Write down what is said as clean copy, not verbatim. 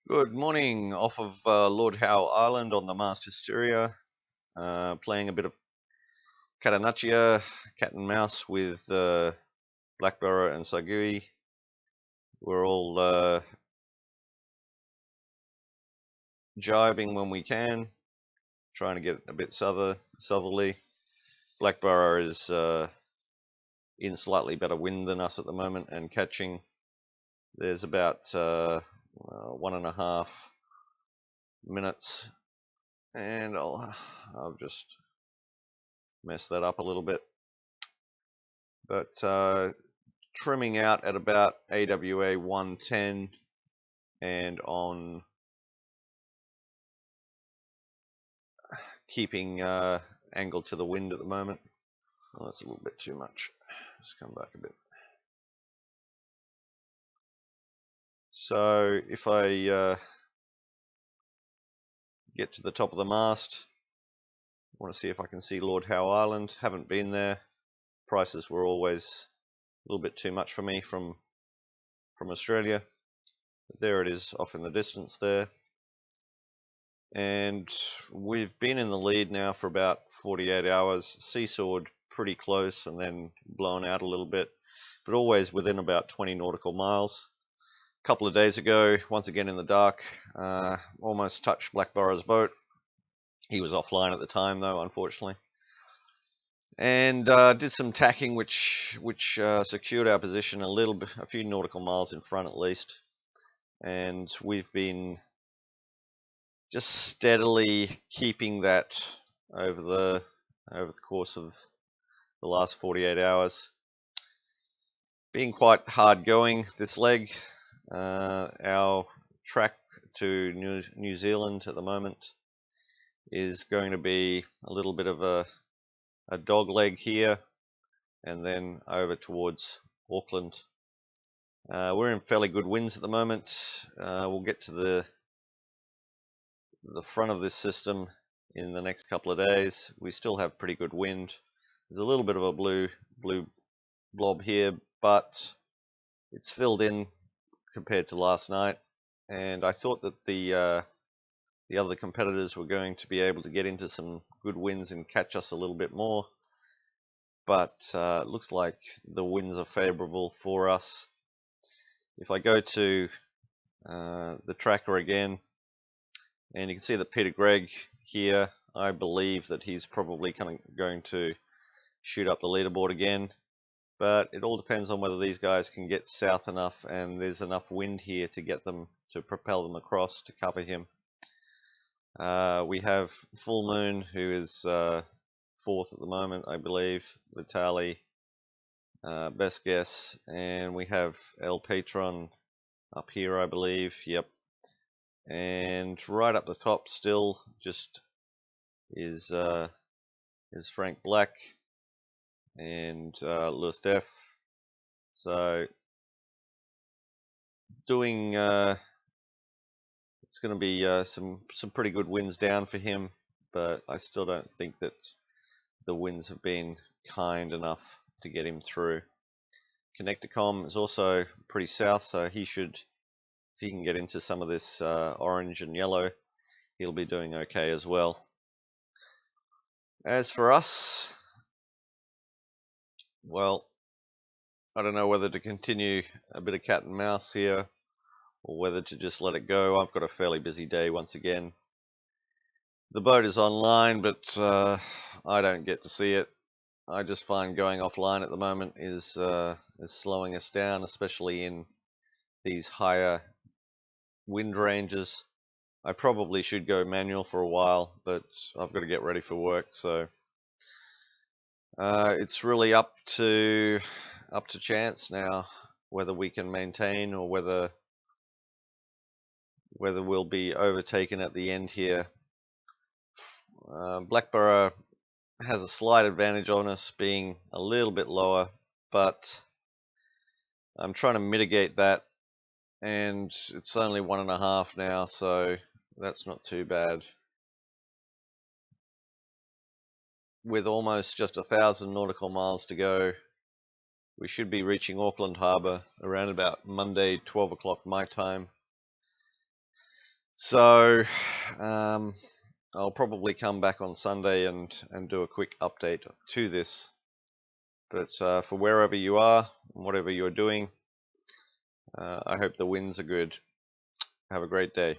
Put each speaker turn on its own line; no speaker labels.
Good morning off of Lord Howe Island on the Mast Hysteria, playing a bit of Catanaccia, cat and mouse with Blackburrow and Sagui. We're all jibing when we can, trying to get a bit southerly. Blackburrow is in slightly better wind than us at the moment and catching. There's about 1.5 minutes, and I've just messed that up a little bit. But trimming out at about AWA 110 and on keeping angle to the wind at the moment. Oh, that's a little bit too much. Just come back a bit. So if I get to the top of the mast, I want to see if I can see Lord Howe Island. Haven't been there. Prices were always a little bit too much for me from Australia. But there it is off in the distance there. And we've been in the lead now for about 48 hours, seesawed pretty close and then blown out a little bit, but always within about 20 nautical miles. A couple of days ago, once again in the dark, almost touched Blackburrow's boat. He was offline at the time though, unfortunately. And did some tacking which secured our position a little bit, a few nautical miles in front at least. And we've been just steadily keeping that over the course of the last 48 hours. Being quite hard going this leg. Our track to New Zealand at the moment is going to be a little bit of a dog leg here and then over towards Auckland. We're in fairly good winds at the moment. We'll get to the front of this system in the next couple of days. We still have pretty good wind. There's a little bit of a blue blob here, but it's filled in compared to last night. And I thought that the other competitors were going to be able to get into some good winds and catch us a little bit more. But it looks like the winds are favorable for us. If I go to the tracker again, and you can see that Peter Gregg here, I believe that he's probably going to shoot up the leaderboard again. But it all depends on whether these guys can get south enough and there's enough wind here to get them to propel them across to cover him. We have Full Moon, who is fourth at the moment, I believe. Vitali, best guess, and we have El Patron up here, I believe. Yep. And right up the top still just is Frank Black and Lewis Def. So doing it's going to be some pretty good winds down for him, but I still don't think that the winds have been kind enough to get him through. Connecticom is also pretty south, so he should, if he can get into some of this orange and yellow, he'll be doing okay as well. As for us, well, I don't know whether to continue a bit of cat and mouse here or whether to just let it go. I've got a fairly busy day once again. The boat is online, but I don't get to see it. I just find going offline at the moment is slowing us down, especially in these higher wind ranges. I probably should go manual for a while, but I've got to get ready for work, so it's really up to chance now whether we can maintain or whether we'll be overtaken at the end here. Blackburrow has a slight advantage on us being a little bit lower, but I'm trying to mitigate that, and it's only 1.5 now, so that's not too bad. With almost just 1,000 nautical miles to go, we should be reaching Auckland Harbour around about Monday 12 o'clock my time. So I'll probably come back on Sunday and do a quick update to this. But for wherever you are, whatever you're doing, I hope the winds are good. Have a great day.